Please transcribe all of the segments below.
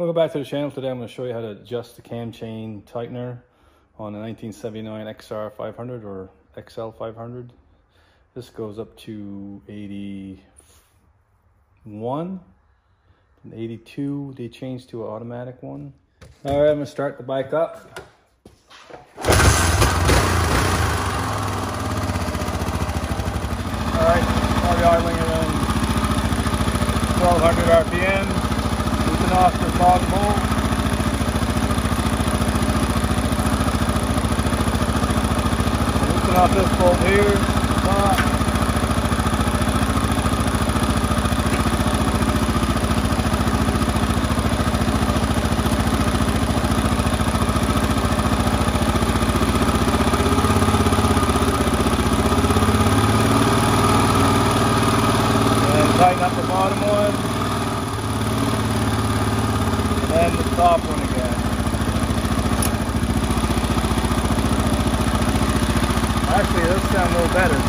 Welcome back to the channel. Today I'm going to show you how to adjust the cam chain tightener on a 1979 XR 500 or XL 500. This goes up to 81 and 82. They changed to an automatic one. All right, I'm going to start the bike up. All right, probably idling around 1200 RPM. Loosen off the bottom bolt. Loosen off this bolt here. Top. Tighten up the bottom one, and then the top one again. Actually, this sounds a little better.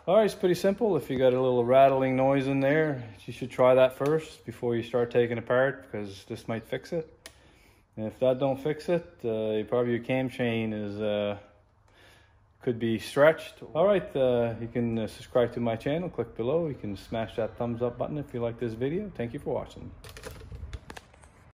Alright, it's pretty simple. If you got a little rattling noise in there, you should try that first before you start taking it apart, because this might fix it. And if that don't fix it, probably your cam chain is could be stretched. All right, you can subscribe to my channel. Click below. You can smash that thumbs up button if you like this video. Thank you for watching.